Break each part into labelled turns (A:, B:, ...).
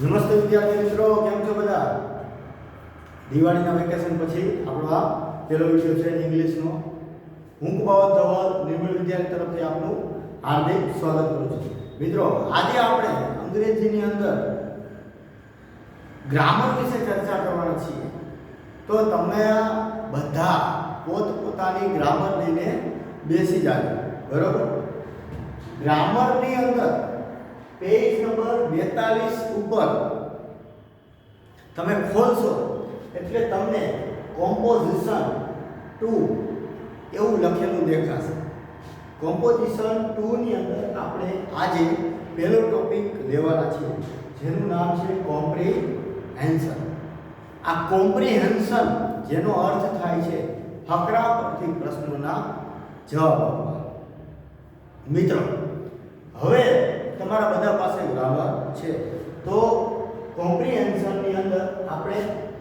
A: નમસ્તે વિદ્યાર્થી મિત્રો, કેમ છો બધા? દિવાળીના વેકેશન પછી આપણો આ પહેલો વિડિયો છે ઇંગ્લિશનો. હું કુબાવત ધવલ નિર્મળ વિદ્યાર્થી તરફથી આપનું હાર્દિક સ્વાગત કરું છું. મિત્રો, આજે આપણે અંગ્રેજીની અંદર ગ્રામર વિશે ચર્ચા કરવાના છીએ. તો તમે બધા પોતપોતાની ગ્રામર લઈને બેસી જાજો, બરોબર? ગ્રામરની અંદર પેજ નંબર 42 ઉપર તમે ખોલશો એટલે તમને કોમ્પોઝિશન 2 એવું લખેલું દેખાશે. કોમ્પોઝિશન 2 ની અંદર આપણે આજે પહેલો ટોપિક લેવાના છીએ, જેનું નામ છે કોમ્પ્રિહેન્શન. આ કોમ્પ્રિહેન્શન જેનો અર્થ થાય છે ફકરા પરથી પ્રશ્નોના જવાબ આપવા. મિત્રો, હવે તમારા બધા પાસે ગ્રામર છે, તો કોમ્પ્રિહેન્શનની અંદર આપણે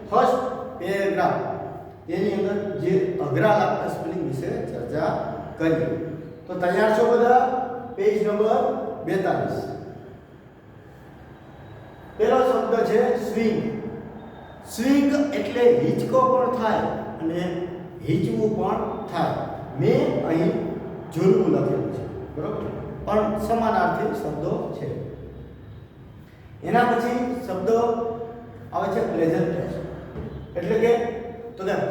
A: ફર્સ્ટ પેરેગ્રાફ તેની અંદર જે અઘરા લાગતા સ્પેલિંગ વિશે ચર્ચા કરીએ. તો તૈયાર છો બધા? Page number 42. પહેલો શબ્દ છે સ્વિંગ. સ્વિંગ એટલે હિંચકો પણ થાય અને હિંચવું પણ થાય. મેં અહીં ઝૂલવું લખેલું છે, બરોબર, પણ સમાનાર્થી શબ્દો છે. એના પછી શબ્દ આવે છે પ્લેઝન્ટ. એટલે કે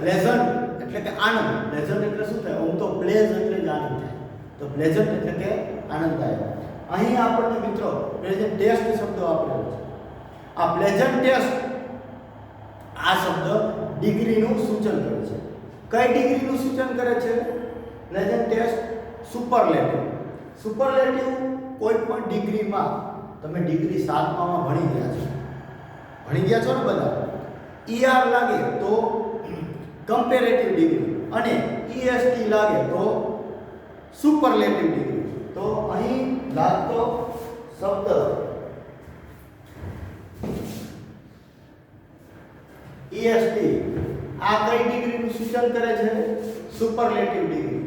A: પ્લેઝન્ટ એટલે કે આનંદ. પ્લેઝન્ટ એટલે શું થાય? આમ તો પ્લેઝ એટલે જ આનંદ થાય, તો પ્લેઝન્ટ એટલે કે આનંદદાયક. અહીં આપણને મિત્રો પ્રેઝન્ટ ટેસ્ટ શબ્દ આપેલો છે. આ પ્લેઝન્ટ ટેસ્ટ આ શબ્દ ડિગ્રીનું સૂચન કરે છે. કઈ ડિગ્રીનું સૂચન કરે છે? Pleasant test superlative. સુપરલેટિવ કોઈ પણ ડિગ્રીમાં, તમે ડિગ્રી 7મામાં ભણી ગયા છો ને બધા? ER લાગે તો કમ્પેરેટિવ ડિગ્રી અને EST લાગે તો સુપરલેટિવ ડિગ્રી. તો અહીં લાગતો શબ્દ EST આ કઈ ડિગ્રીનું સૂચન કરે છે? સુપરલેટિવ ડિગ્રી,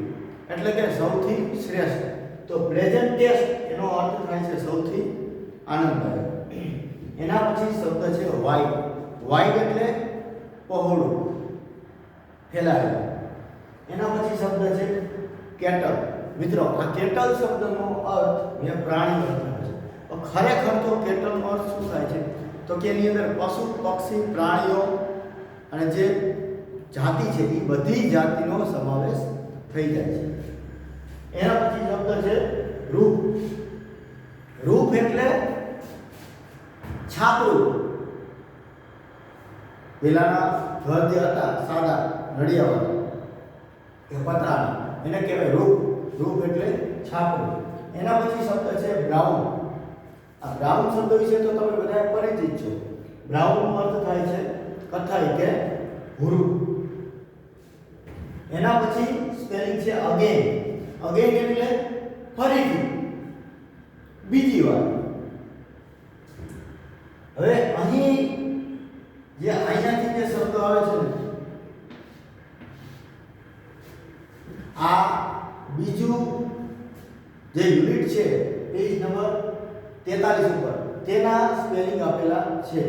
A: એટલે કે સૌથી શ્રેષ્ઠ. તો પ્લેઝન્ટ ટેસ્ટ એનો અર્થ થાય છે સૌથી આનંદદાયક. એના પછી શબ્દ છે વાઇડ. વાઇડ એટલે પહોળું, ફેલાયેલું. એના પછી શબ્દ છે કેટલ. મિત્રો, આ કેટલ શબ્દનો અર્થ મેં પ્રાણી લખ્યો છે. તો ખરેખર તો કેટલનો અર્થ શું થાય છે? તો કે એની અંદર પશુ, પક્ષી, પ્રાણીઓ અને જે જાતિ છે એ બધી જાતિનો સમાવેશ થઈ જાય છે. એના પછી શબ્દ છે રૂપ. રૂપ એટલે છાપરું. પેલાના ઘર જે હતા સાદા નડિયાવાળા કે પતરાના, એને કહેવાય રૂપ. રૂપ એટલે છાપરું. એના પછી શબ્દ છે બ્રાઉન. આ બ્રાઉન શબ્દ વિશે તો તમે બધા પરિચિત છો. બ્રાઉનનો અર્થ થાય છે કથાઈ કે ભૂરું. એના પછી સ્પેલિંગ છે અગેન. અગેન એટલે ફરીથી, બીજી વાર. હવે અહીં જે અહીંયાથી જે શબ્દ આવે છે ને, આ બીજું જે યુનિટ છે પેજ નંબર 43 ઉપર તેના સ્પેલિંગ આપેલા છે,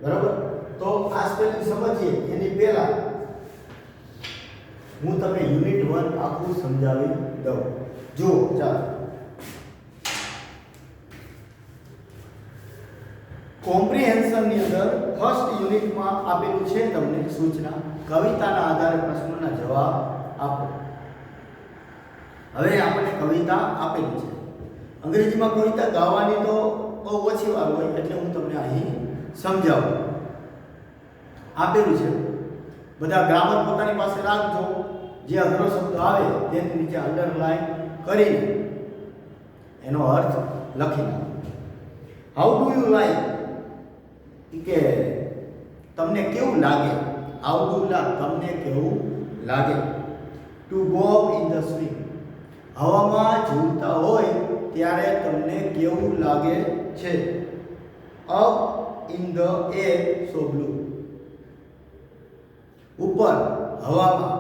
A: બરાબર? તો આ સ્પેલિંગ સમજીએ એની પહેલા હું તમને યુનિટ 1 આખું સમજાવી દઉં. જુઓ, ચાલો. કોમ્પ્રિહેન્શનની અંદર ફર્સ્ટ યુનિટમાં આપેલું છે તમને સૂચના, કવિતાના આધારે પ્રશ્નોના જવાબ આપો. હવે આપણને કવિતા આપેલી છે. અંગ્રેજીમાં કવિતા ગાવાની તો બહુ ઓછી વાર હોય, એટલે હું તમને અહીં સમજાવું. આપેલું છે, બધા ગ્રામર પોતાની પાસે રાખજો. જે અઘરો શબ્દ આવે તેની નીચે અંડરલાઈન કરીને એનો અર્થ લખી નાખો. હાઉ ડુ યુ લાઈક, કે તમને કેવું લાગે? હાઉ ડુ તમને કેવું લાગે? To go in the swing, હવામાં ઝૂલતા હોય ત્યારે તમને કેવું લાગે છે? Up in the air so blue, ઉપર હવામાં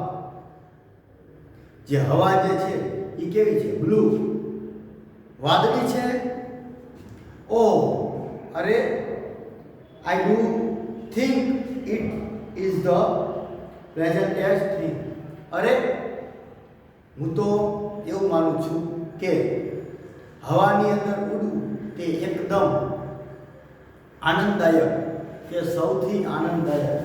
A: જે હવા જે છે એ કેવી છે? બ્લુ, વાદળી છે. ઓ અરે I do think it is the pleasantest thing. અરે હું તો એવું માનું છું કે હવાની અંદર ઉડવું તે એકદમ આનંદદાયક કે સૌથી આનંદદાયક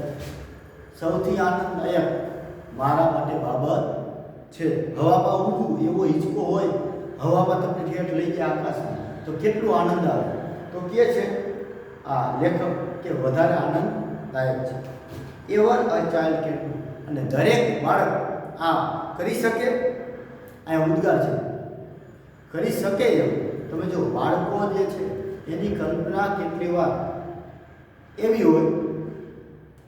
A: મારા માટે બાબત છે. હવામાં ઉડવું એવો હિંચકો હોય, હવામાં તમને ઠેઠ લઈ જાય આકાશમાં, તો કેટલું આનંદ આવે. તો કે છે આ લેખક કે વધારે આનંદદાયક છે. એવર અ ચાઇલ્ડ કેન, અને દરેક બાળક આ કરી શકે. અહીંયા ઉદ્ગાર છે, કરી શકે એમ. તમે જો બાળકો જે છે એની કલ્પના કેટલી વાર એવી હોય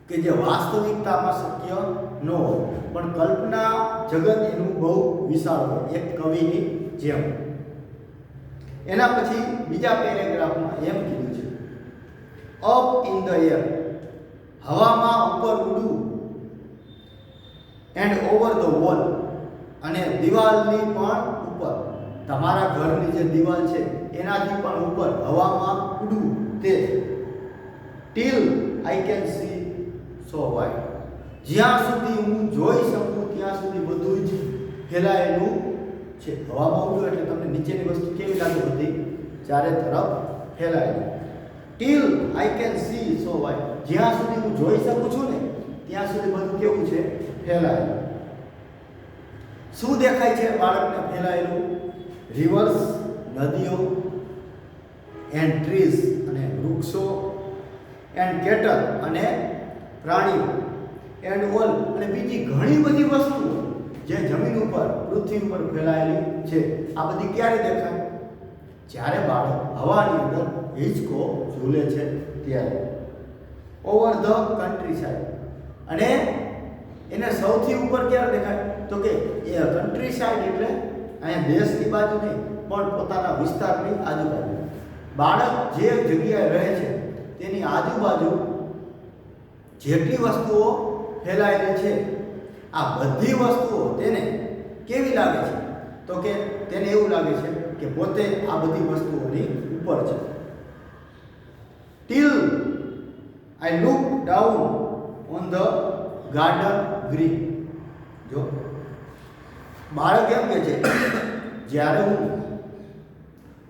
A: કે જે વાસ્તવિકતામાં શક્ય ન હોય, પણ કલ્પના જગત એનું બહુ વિશાળ હોય, એક કવિની જેમ. એના પછી બીજા પેરેગ્રાફમાં એમ કીધું છે, અપ ઇન ધ એર, હવામાં ઉપર ઉડવું, એન્ડ ઓવર ધ વોલ, અને દિવાલની પણ ઉપર, તમારા ઘરની જે દિવાલ છે એનાથી પણ ઉપર હવામાં ઉડવું તે, till I can see so wide, જ્યાં સુધી હું જોઈ શકું ત્યાં સુધી બધું જ ફેલાયેલું છે. હવામાં ઉડવું એટલે તમને નીચેની વસ્તુ કેવી લાગે? બધી ચારે તરફ ફેલાયેલી. Till I can see so wide, જ્યાં સુધી હું જોઈ શકું છું ને ત્યાં સુધી બધું કેવું છે? ફેલાયેલું. શું દેખાય છે બાળકને ફેલાયેલું? રિવર્સ, નદીઓ, એન્ડ ટ્રીઝ, અને વૃક્ષો, એન્ડ કેટલ, અને પ્રાણીઓ, એન્ડ ઓલ, અને બીજી ઘણી બધી વસ્તુઓ જે જમીન ઉપર, પૃથ્વી ઉપર ફેલાયેલી છે. આ બધી ક્યારે દેખાય? જ્યારે બાળક હવાની અંદર હિંચકો ઝૂલે છે ત્યારે. ઓવર ધ કન્ટ્રી સાઇડ, અને એને સૌથી ઉપર ક્યારે દેખાય? તો કે એ કન્ટ્રી સાઇડ એટલે અહીંયા દેશની બાજુ નહીં, પણ પોતાના વિસ્તારની આજુબાજુ. બાળક જે જગ્યાએ રહે છે તેની આજુબાજુ જેટલી વસ્તુઓ ફેલાયેલી છે, આ બધી વસ્તુઓ તેને કેવી લાગે છે? તો કે તેને એવું લાગે છે કે પોતે આ બધી વસ્તુઓની ઉપર છે. Till I look down on the garden green. જો બાળક એમ કે છે, જ્યારે હું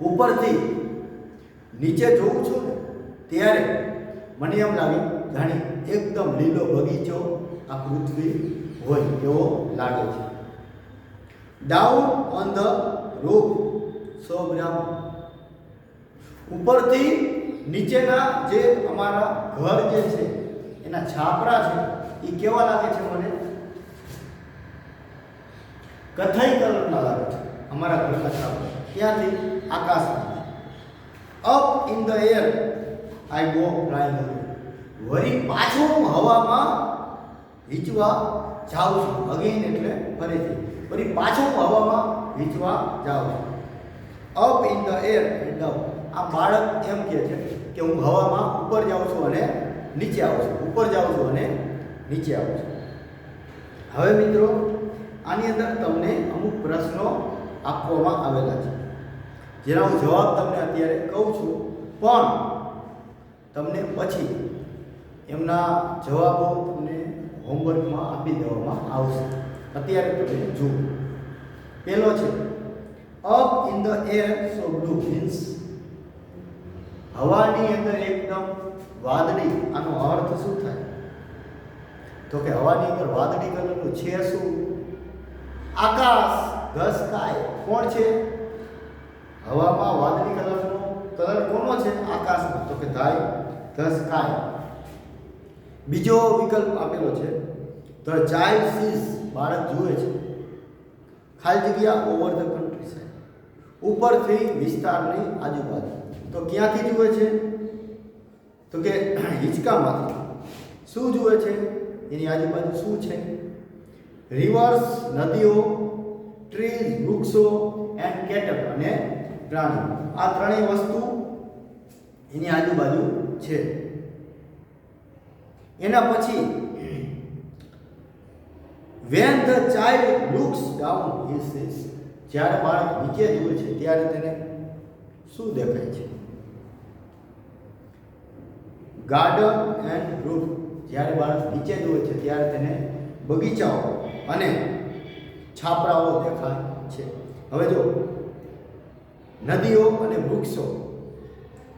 A: ઉપરથી નીચે જોઉં છું ને ત્યારે મને એમ લાગે જાણે એકદમ લીલો બગીચો આ પૃથ્વી હોય એવો લાગે છે. Down on the roof so brown, ઉપરથી નીચેના જે અમારા ઘર જે છે એના છાપરા છે એ કેવા લાગે છે? મને કથાઈ કલરના લાગે છે અમારા ઘરના છાપરા. ત્યાંથી આકાશમાં. Up in the air I go flying, વળી પાછો હું હવામાં વીંચવા જાઉં છું. અગેન એટલે ફરીથી, વળી પાછો હું હવામાં વીંચવા જાઉં છું. Up in the air and down. આ બાળક એમ કહે છે કે હું હવામાં ઉપર જાઉં છું અને નીચે આવું છું, ઉપર જાઉં છું અને નીચે આવું છું. હવે મિત્રો આની અંદર તમને અમુક પ્રશ્નો આપવામાં આવેલા છે, જેના હું જવાબ તમને અત્યારે કહું છું, પણ તમને પછી એમના જવાબો તમને હોમવર્કમાં આપી દેવામાં આવશે. અત્યારે તમે જુઓ. પહેલો છે, up in the air so blue, means હવાની અંદર એકદમ વાદળી. આનો અર્થ શું થાય? તો કે હવાની અંદર વાદળી કલરનું છે શું? આકાશ, ધ સ્કાય. કોણ છે? હવામાં વાદળી કલરનો કલર કોનો છે? આકાશનો. તો કે ધ સ્કાય. બીજો વિકલ્પ આપેલો છે, ધ ચાઇલ્ડ સીઝ, બાળક જુએ છે. ખાલી જગ્યા ઓવર ધ કન્ટ્રી સાઇડ, ઉપરથી વિસ્તારની આજુબાજુ. તો ક્યાંથી જુએ છે? તો કે હિંચકામાંથી. શું જુએ છે? એની આજુબાજુ શું છે? રિવર્સ, નદીઓ, ટ્રીઝ, વૃક્ષો, એન્ડ કેટલ, અને પ્રાણીઓ. આ ત્રણેય વસ્તુ એની આજુબાજુ છે. એના પછી when the child looks down he sees, જ્યારે બાળક નીચે જુએ છે ત્યારે તેને શું દેખાય છે? Garden and roof. જ્યારે બાળક નીચે જુએ છે ત્યારે તેને બગીચાઓ અને છાપરાઓ દેખાય છે. હવે જો નદીઓ અને વૃક્ષો,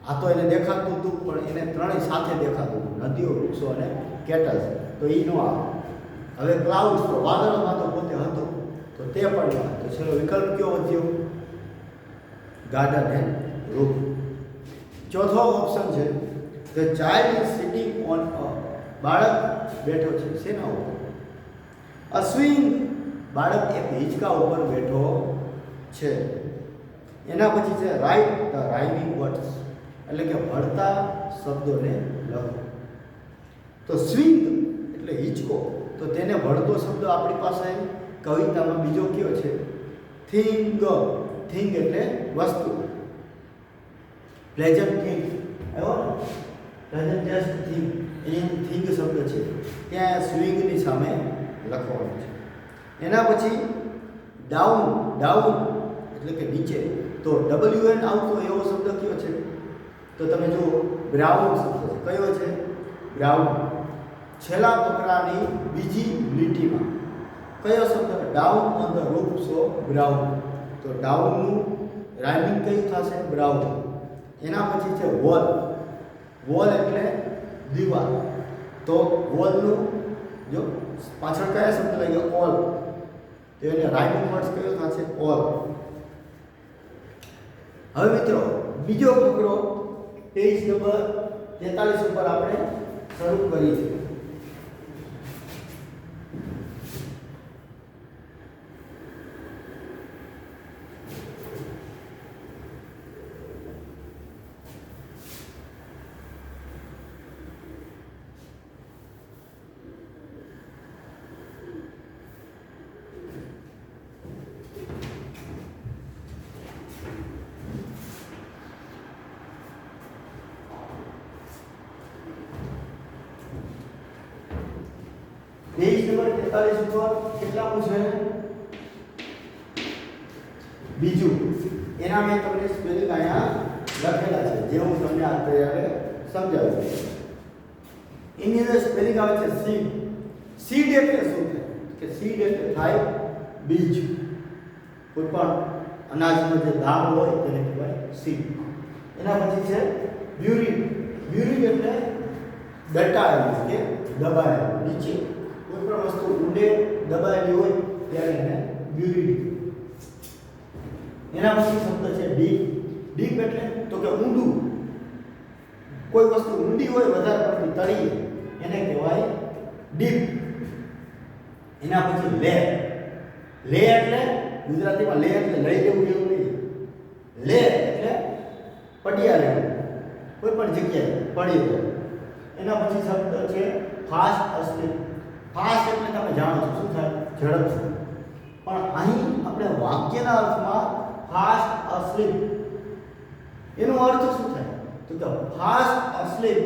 A: આ તો એને દેખાતું હતું પણ એને ત્રણેય સાથે દેખાતું હતું, નદીઓ, વૃક્ષો અને કેટલસ, તો એ નો આવે. હવે ક્લાઉડ્સ, તો વાદળોમાં તો પોતે હતો તો તે પણ ન આવે. તો છેલ્લો વિકલ્પ કયો વધ્યો? Garden and roof. ચોથો ઓપ્શન છે the child is sitting on a. બાળક બેઠો છે શેના ઉપર? અ સ્વિંગ. બાળક એક હિંચકા ઉપર બેઠો છે. એના પછી છે રાઇટ ધ રાઇમિંગ વર્ડ્સ, એટલે કે ભળતા શબ્દોને લખો. તો સ્વિંગ એટલે હિંચકો, તો તેને ભળતો શબ્દ આપણી પાસે કવિતામાં બીજો કયો છે? થિંગ. થિંગ એટલે વસ્તુ. પ્લેઝન્ટ થિંગ આવ્યો ને, પ્લેઝન્ટ જસ્ટ થિંગ, અહીંયા થિંગ શબ્દ છે ત્યાં સ્વિંગની સામે લખવાનું છે. એના પછી ડાઉન. ડાઉન એટલે કે નીચે, તો WN આવતો એવો શબ્દ કયો છે? તો તમે જુઓ બ્રાઉન શબ્દ છે. કયો છે? બ્રાઉન. છેલ્લા ફકરાની બીજી લીટીમાં કયો શબ્દ? Down on the roofs of brown. તો ડાઉનનું રાઇમિંગ કયું થશે? બ્રાઉન. એના પછી છે વોલ. વોલ એટલે દીવાલ, તો વોલનું જો પાછળ કયા શબ્દ લાગ્યો? ઓલ, તો એને રાઇમિંગ વર્ડ્સ કયો થશે? ઓલ. હવે મિત્રો બીજો ફકરો પેજ નંબર 43 ઉપર આપણે શરૂ કરી છે. પેજ નંબર 43 ઉપર કેટલામું છે? બીજું. એના મેં તમને સ્પેલિંગ અહીંયા લખેલા છે, જે હું તમને અત્યારે સમજાવું. એની અંદર સ્પેલિંગ આવે છે સીડ. સીડ એટલે શું થાય? કે સીડ એટલે થાય બીજ. કોઈ પણ અનાજનો જે દાણો હોય તેને કહેવાય સીડ. એના પછી છે બ્યુરિડ. બ્યુરિડ એટલે દટાયેલું કે દબાયેલું નીચે. કોઈ પણ વસ્તુ ઊંડે દબાયેલી હોય ત્યારે એને બ્યુરિડ. એના પછી શબ્દ છે ડીપ. ડીપ એટલે તો કે ઊંડું. કોઈ વસ્તુ ઊંડી હોય વધારે પડતી તળીએ એને કહેવાય ડીપ. એના પછી લે. લે એટલે ગુજરાતીમાં લે એટલે લઈ લેવું એવું નહીં. લે એટલે પડિયા લેવું, કોઈ પણ જગ્યાએ પડી રહેવું. એના પછી શબ્દ છે ફાસ્ટ અસ્લીપ. ફાસ્ટ એટલે તમે જાણો છો શું થાય? ઝડપથી. પણ અહીં આપણે વાક્યના અર્થમાં ફાસ્ટ અસ્લીપ એનો અર્થ શું થાય? તો કે ફાસ્ટ અસ્લીપ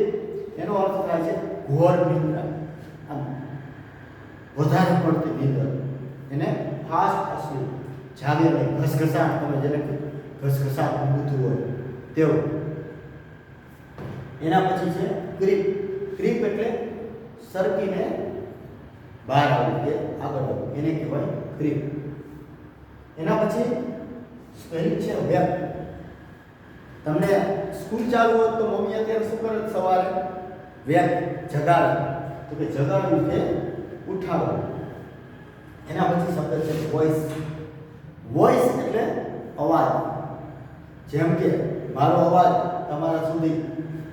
A: એનો અર્થ થાય છે ઘોર નિંદ્રા, આમ વધારે પડતી નિંદર, એને ફાસ્ટ અસ્લીપ. જાગે નહીં, ઘસઘસાટ, તમે જેને ઘસઘસાટ ઊંઘતું હોય તેવું. એના પછી છે ક્રીપ. ક્રીપ એટલે સરકીને બહાર આવવું કે આગળ આવવું, એને કહેવાય ક્રીપ. એના પછી સ્પેલિંગ છે વેક. તમને સ્કૂલ ચાલુ હોય તો મમ્મી અત્યારે શું કરે સવારે? વેક, જગાડે. તો કે જગાડવું કે ઉઠાડવું. એના પછી શબ્દ છે વોઇસ. વોઇસ એટલે અવાજ. જેમ કે મારો અવાજ તમારા સુધી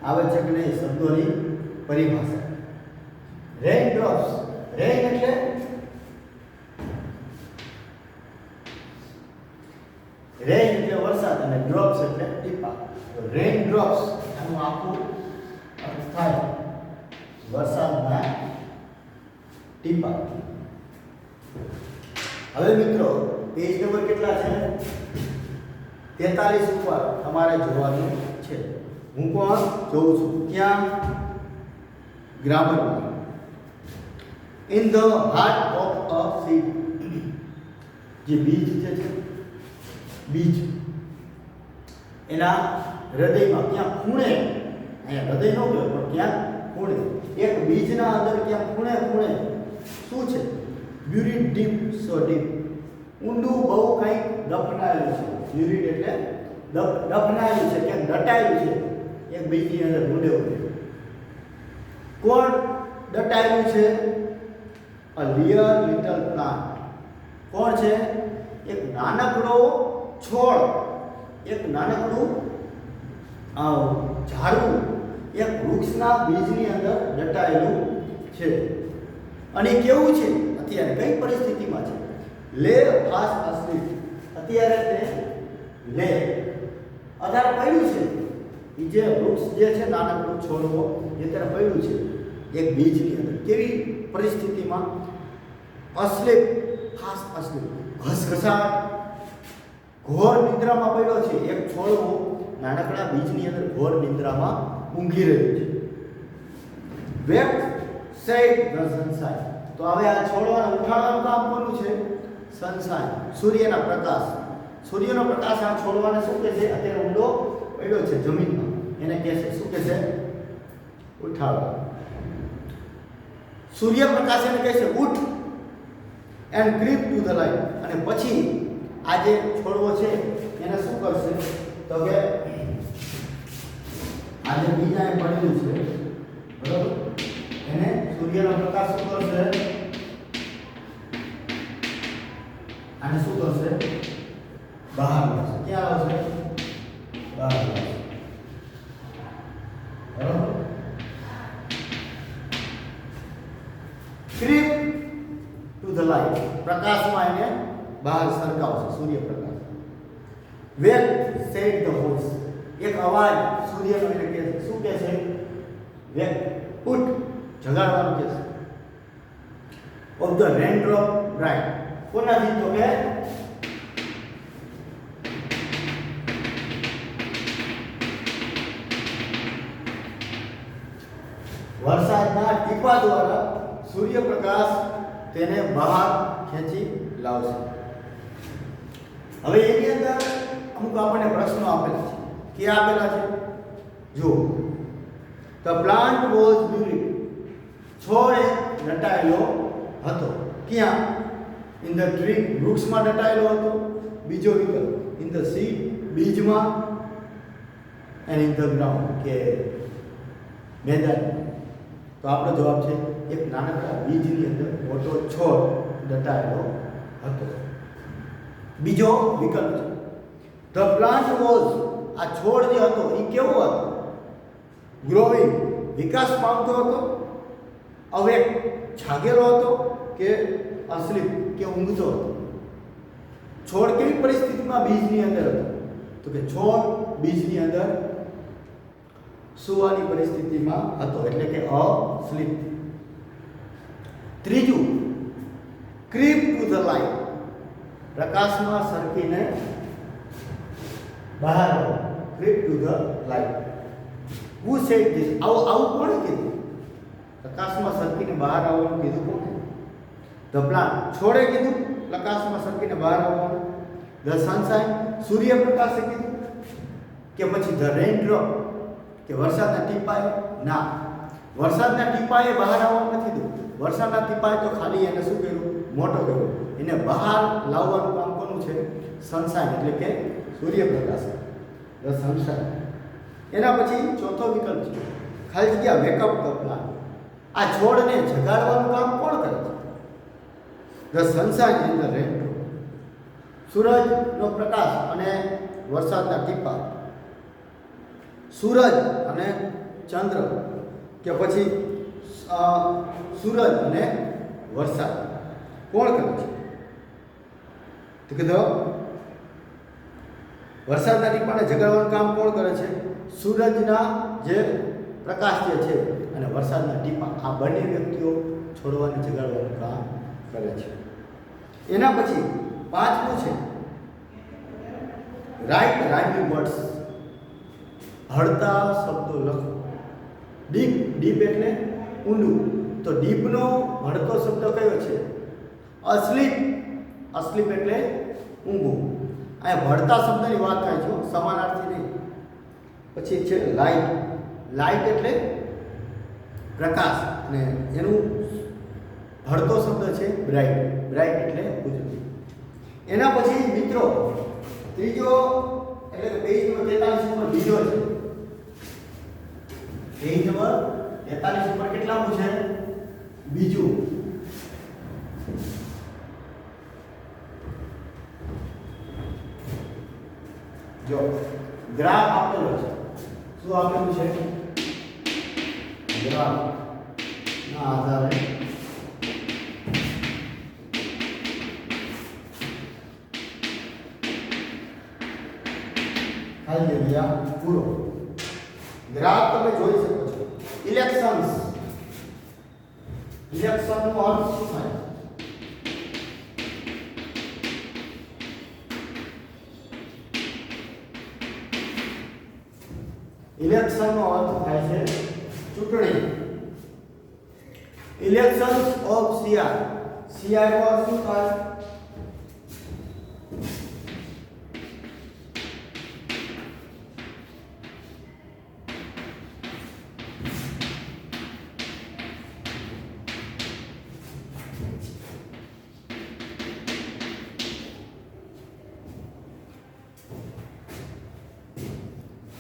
A: આવે છે કે નહીં, શબ્દોની પરિભાષા. રેન ડ્રોપ્સ. રેન એટલે વરસાદ અને ડ્રોપ્સ એટલે ટીપા. રેન ડ્રોપ્સ આનું આખું અર્થ થાય વરસાદના ટીપા. હવે મિત્રો પેજ નંબર કેટલા છે? 43 ઉપર તમારે જોવાનું છે. હું પણ જોઉં છું. ક્યાં? ગ્રામરમાં. In the heart of a seed. જે બીજ છે બીજ એના હૃદયમાં, ક્યાં? ખૂણે. અહીંયા હૃદય ન કહેવાય પણ ક્યાંક ખૂણે, એક બીજના અંદર ક્યાંક ખૂણે ખૂણે શું છે? buried deep, so deep. ઊંડું બહુ કંઈક દફનાયેલું છે. buried એટલે દફનાયેલું છે, ક્યાંક દટાયેલું છે એક બીજની અંદર ઊંડે ઊંડે. કોણ દટાયેલું છે? a dear little plant. કોણ છે? એક નાનકડો છોડ, એક નાનકડું ઝાડવું એક વૃક્ષના બીજની અંદર દટાયેલું છે. અને કેવું છે અત્યારે? કઈ પરિસ્થિતિમાં છે? લે ફાસ્ટ અસ્લીપ. અત્યારે તે લે આધાર પડ્યું છે. એ જે વૃક્ષ જે છે નાનકડું છોડવો એ ત્યારે પડ્યું છે એક બીજની અંદર. કેવી પરિસ્થિતિમાં? અસ્લીપ, ફાસ્ટ અસ્લીપ, ઘસઘસાટ, ઘોર નિદ્રામાં પડ્યો છે. એક છોડવો નાનકડા બીજની અંદર ઘોર નિદ્રામાં ઊંઘી રહ્યું છે. વેક સાઈડ ધ સનશાઇન. તો હવે આ છોડવાને ઉઠાડવાનું કામ કોનું છે? સનશાઇન, સૂર્યના પ્રકાશ. સૂર્યનો પ્રકાશ આ છોડવાને શું કહે છે? અત્યારે ઊંડો પડ્યો છે જમીનમાં, એને કહે છે શું કહે છે? ઉઠાડવા. સૂર્યપ્રકાશ એને કહે છે ઉઠ and creep to the light. અને પછી આ જે છોડવો છે એને શું કરશે? તો કે આ જે બીજા એ પડેલું છે બરોબર, એને સૂર્યનો પ્રકાશ શું કરશે? આને શું કરશે? બહાર લાવશે. ક્યાં લાવશે? બહાર લાવશે. બરોબર. Creep to the light. પ્રકાશમાં એને બહાર સરકાવશે, સૂર્યપ્રકાશ. વેક સેડ ધ વોઇસ. એક અવાજ સૂર્યનો એને કહે છે શું કહે છે? વેક, ઉઠ, જગાડવાનું કહે છે. Of the raindrop bright. કોનાથી? તો કે વરસાદના ટીપા દ્વારા સૂર્યપ્રકાશ તેને બહાર ખેંચી લાવશે. હવે એની અંદર અમુક આપણને પ્રશ્નો આપેલા છે. ક્યાં આપેલા છે? જો ધ પ્લાન્ટ વોઝ બ્યુરિડ. છોડ દટાયેલો હતો. ક્યાં? ઇન ધ ટ્રી, વૃક્ષમાં દટાયેલો હતો. બીજો વિકલ્પ ઇન ધ સીડ, બીજમાં. એન્ડ ઇન ધ ગ્રાઉન્ડ, કે મેદાન. તો આપણો જવાબ છે એક નાનકડા બીજની અંદર મોટો છોડ દટાયેલો હતો. બીજો વિકલ્પ છે ધ પ્લાન્ટ વોઝ. આ છોડ જે હતો એ કેવો હતો? ગ્રોવિંગ, વિકાસ પામતો હતો. અવેક, જાગેલો હતો. કે અસ્લીપ, કે ઊંઘતો હતો. છોડ કેવી પરિસ્થિતિમાં બીજની અંદર હતો? તો કે છોડ બીજની અંદર સુવાની પરિસ્થિતિમાં હતો, એટલે કે અસ્લીપ. ત્રીજું ક્રીપ ટુ ધ લાઇટ. પ્રકાશમાં સરકીને બહાર આવો. Creep to the light. Who said this. આવું કોણે કીધું? પ્રકાશમાં સરકીને બહાર આવવાનું કીધું કોણે? The plant. છોડે કીધું પ્રકાશમાં સરકીને બહાર આવવાનું? ધ સનશાઇન, સૂર્યપ્રકાશે કીધું? કે પછી ધ રેનડ્રોપ, કે વરસાદના ટીપાએ? ના, વરસાદના ટીપાએ બહાર આવવાનું નથી કીધું. વરસાદના ટીપાએ તો ખાલી એને શું કર્યું? મોટો કર્યો. એને બહાર લાવવાનું કામ કોનું છે? સનશાઇન, એટલે કે સૂર્યપ્રકાશ, ધ સનશાઇન. એના પછી ચોથો વિકલ્પ છે ખાલી જગ્યા વેકઅપ ધ પ્લાન્ટ. આ છોડને જગાડવાનું કામ કોણ કરે છે? The sunshine and the raindrop. સૂરજનો પ્રકાશ અને વરસાદના ટીપા. સૂરજ અને ચંદ્ર, કે પછી સૂરજ અને વરસાદ કોણ કરે છે? તો કીધું વરસાદના ટીપાને જગાડવાનું કામ કોણ કરે છે? સૂરજના જે પ્રકાશ જે છે અને વરસાદના ટીપા, આ બંને વ્યક્તિઓ છોડવાને જગાડવાનું કામ કરે છે. એના પછી પાંચમું છે રાઇટ રાઇમિંગ વર્ડ્સ. હળતા શબ્દો લખો. ડીપ, ડીપ એટલે ઊંડું. તો ડીપનો હળતો શબ્દ કયો છે? અસ્લીપ. અસ્લીપ એટલે ઊંઘું. અહીંયા ભળતા શબ્દની વાત થાય છે, સમાનાર્થી નહીં. પછી છે લાઇટ. લાઇટ એટલે પ્રકાશ અને એનું હળતો શબ્દ છે બ્રાઇટ. બ્રાઇટ એટલે ઉજળું. એના પછી મિત્રો ત્રીજો એટલે કે પેજ નંબર 43 પર બીજો છે. પેજ નંબર 43 પર કેટલામું છે? બીજું. જો ગ્રાફ આપેલો છે. શું આપેલું છે? ગ્રાફ ના આધારે ખાલી જગ્યા પૂરો. ગ્રાફ તમે જોઈ શકો છો. ઇલેક્શનનો અર્થ શું થાય? ઇલેક્શનનો અર્થ થાય છે ચૂંટણી. Elections of CR. સીઆર નો અર્થ શું થાય?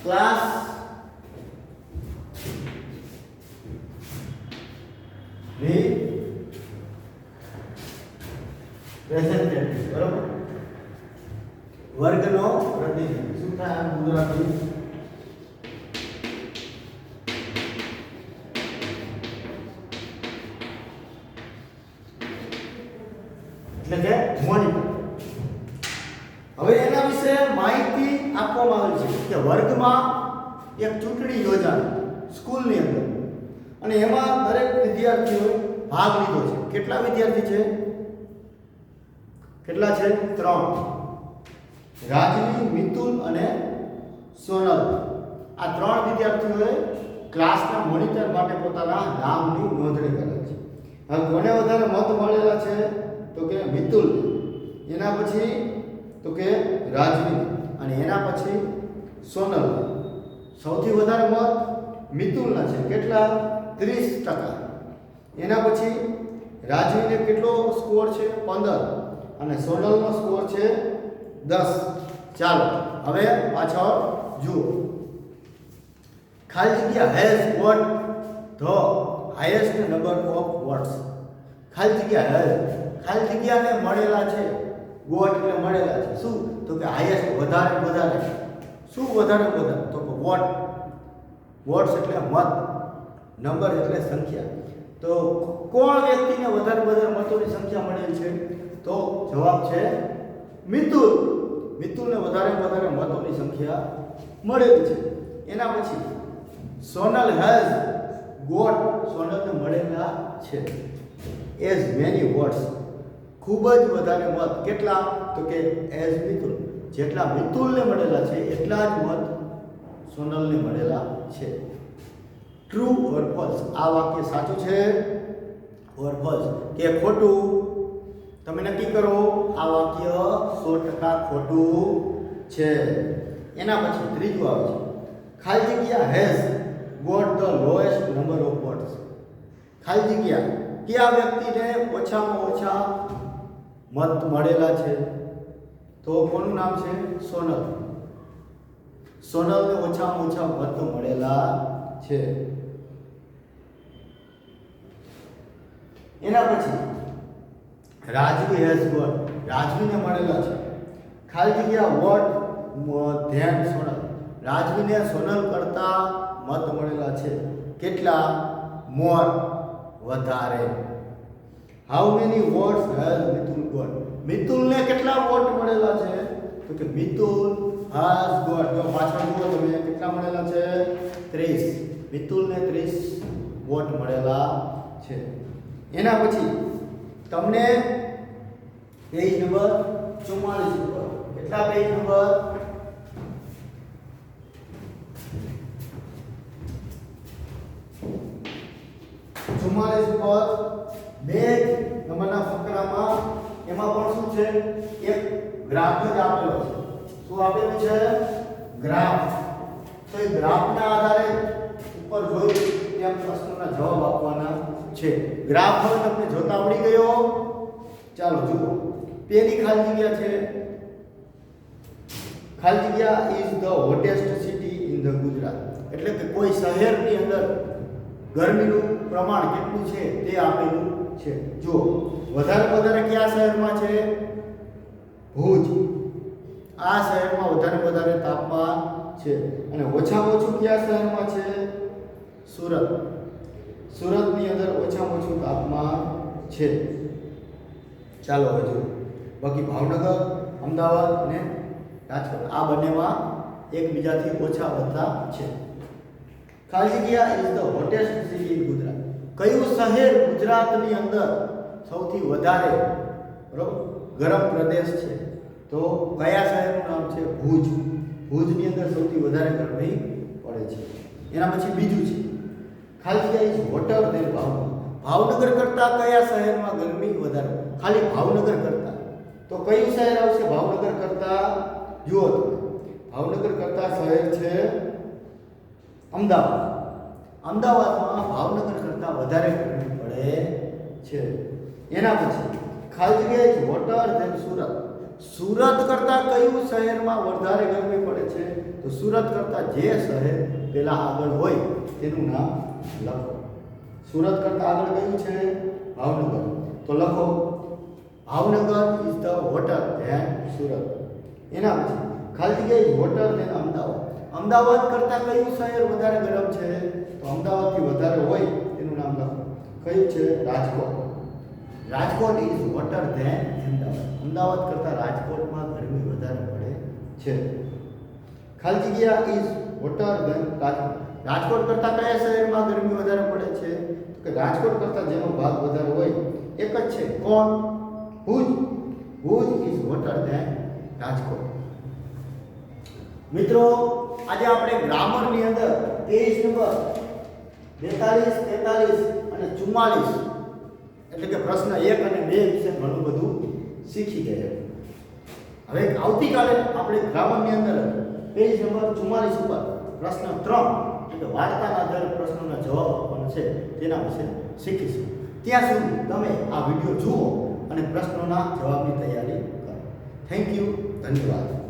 A: Class representative. બરોબર. વર્ગનો પ્રતિનિધિ. શું થાય આ ગુજરાતી? એટલે કે મોનિટર. હવે એના વિશે માહિતી આપવામાં આવેલી છે કે વર્ગમાં એક ચૂંટણી યોજાય સ્કૂલની અંદર અને એમાં દરેક વિદ્યાર્થીઓએ ભાગ લીધો છે. કેટલા વિદ્યાર્થી છે? કેટલા છે? 3. રાજવી, મિતુલ અને સોનલ. આ 3 વિદ્યાર્થીઓએ ક્લાસના મોનિટર માટે પોતાના નામની નોંધણી કરેલી છે. હવે કોને વધારે મત મળેલા છે? તો કે મિતુલ. એના પછી તો કે રાજવી અને એના પછી સોનલ. સૌથી વધારે મત મિતુલના છે. કેટલા? 30%. એના પછી રાજવીને કેટલો સ્કોર છે? 15 અને સોનલનો સ્કોર છે 10. ચાલો હવે પાછળ જુઓ. ખાલી જગ્યા has what the highest number of votes. ખાલી જગ્યા હેઝ. ખાલી જગ્યાને મળેલા છે. વોટ એટલે મળેલા છે. શું? તો કે હાઈએસ્ટ વધારે વધારે. શું વધારે વધારે? તો કે વોટ. વોટ્સ એટલે મત. નંબર એટલે સંખ્યા. તો કોણ વ્યક્તિને વધારે વધારે મતોની સંખ્યા મળેલી છે? તો જવાબ છે મિતુલ. મિતુલને વધારે વધારે મતોની સંખ્યા મળેલી છે. એના પછી સોનલ હેઝ ગોટ. સોનલને મળેલા છે એઝ મેની વોટ્સ. ખૂબ જ વધારે મત. કેટલા? તો કે એઝ મિતુલ. જેટલા મિતુલને મળેલા છે એટલા જ મત સોનલને મળેલા છે. True or false. આ વાક્ય સાચું છે ઓર ફોલ્સ કે ખોટું? તમે નક્કી કરો. આ વાક્ય 100% ખોટું છે. એના પછી ત્રીજું આવે છે ખાલી જગ્યા has got the lowest number of votes. ખાલી જગ્યા કયા વ્યક્તિને ઓછામાં ઓછા મત મળેલા છે? તો કોનું નામ છે? સોનલ. સોનલને ઓછામાં ઓછા મત મળેલા છે. એના પછી રાજવી હેઝ ગોટ. રાજવીને મળેલા છે. ખાલી જગ્યા વોટ ધ્યાન સોનલ. રાજવીને સોનલ કરતા મત મળેલા છે. કેટલા? મોર. વધારે. How many votes has Mitul got. મિતુલને કેટલા વોટ મળેલા છે? તો કે મિતુલ હેઝ ગોટ. જો પાછળ જુઓ તમે કેટલા મળેલા છે? 30. મિતુલને 30 વોટ મળેલા છે. એના પછી તમને પેજ નંબર 44 ઉપર કેટલા પેજ નંબર? 44 ઉપર 2 નંબરના ફકરામાં એમાં પણ શું છે? એક ગ્રાફ જ આપેલો છે. શું આપેલું છે? ગ્રાફ. તો એ ગ્રાફના આધારે ઉપર જોઈ તેમ પ્રશ્નોના જવાબ આપવાના છે. ગ્રાફ હવે તમને જોતા આવડી ગયો. ચાલો જુઓ. પહેલી ખાલી જગ્યા છે, ખાલી જગ્યા is the hottest city in the Gujarat. એટલે કે કોઈ શહેરની અંદર ગરમીનું પ્રમાણ કેટલું છે તે આપેલું છે. જુઓ વધારે કયા શહેરમાં છે? ભુજ. આ શહેરમાં વધારે તાપમાન છે. અને ઓછામાં ઓછું કયા શહેરમાં છે? સુરત. સુરતની અંદર ઓછામાં ઓછું તાપમાન છે. ચાલો હવે જુઓ. બાકી ભાવનગર, અમદાવાદ અને રાજકોટ આ બંનેમાં એકબીજાથી ઓછા વધતા છે. ખાલી જગ્યા is the hottest city in Gujarat. કયું શહેર ગુજરાતની અંદર સૌથી વધારે બરોબર ગરમ પ્રદેશ છે? તો કયા શહેરનું નામ છે? ભુજ. ભુજની અંદર સૌથી વધારે ગરમી પડે છે. એના પછી બીજું છે ખાલી જગ્યા ઇઝ હોટર દેન ભાવનગર. ભાવનગર કરતાં કયા શહેરમાં ગરમી વધારે? ખાલી ભાવનગર કરતાં. તો કયું શહેર આવશે ભાવનગર કરતાં? જુઓ તો ભાવનગર કરતાં શહેર છે અમદાવાદ. અમદાવાદમાં ભાવનગર કરતાં વધારે ગરમી પડે છે. એના પછી ખાલી જગ્યા ઇઝ હોટર દેન સુરત. સુરત કરતાં કયું શહેરમાં વધારે ગરમી પડે છે? તો સુરત કરતાં જે શહેર પહેલા આગળ હોય તેનું નામ લખો. સુરત કરતાં આગળ કયું છે? ભાવનગર. તો લખો Bhavnagar is the hotter than Surat. એના પછી ખાલી જગ્યા is hotter than Ahmedabad. Ahmedabad કરતાં કયું શહેર વધારે ગરમ છે? તો અમદાવાદથી વધારે હોય તેનું નામ લખો. કયું છે? Rajkot. Rajkot is hotter than Ahmedabad. Ahmedabad કરતાં રાજકોટમાં ગરમી વધારે પડે છે. ખાલી જગ્યા is hotter than Rajkot. Rajkot કરતાં કયા શહેરમાં ગરમી વધારે પડે છે? તો કે રાજકોટ કરતાં જેનો ભાગ વધારે હોય એક જ છે. કોણ? Bhuj. Bhuj is hotter than Rajkot. મિત્રો આજે આપણે ગ્રામરની અંદર પેજ નંબર 42, 43 અને 44 એટલે કે પ્રશ્ન 1 અને 2 વિશે ઘણું બધું શીખી ગયા. હવે આવતીકાલે આપણે ગ્રામરની અંદર પેજ નંબર 44 ઉપર પ્રશ્ન 3 એટલે વાર્તાના આધારે પ્રશ્નોના જવાબ આપવાનો છે તેના વિશે શીખીશું. ત્યાં સુધી તમે આ વિડીયો જુઓ અને પ્રશ્નોના જવાબની તૈયારી કરો. Thank you. ધન્યવાદ.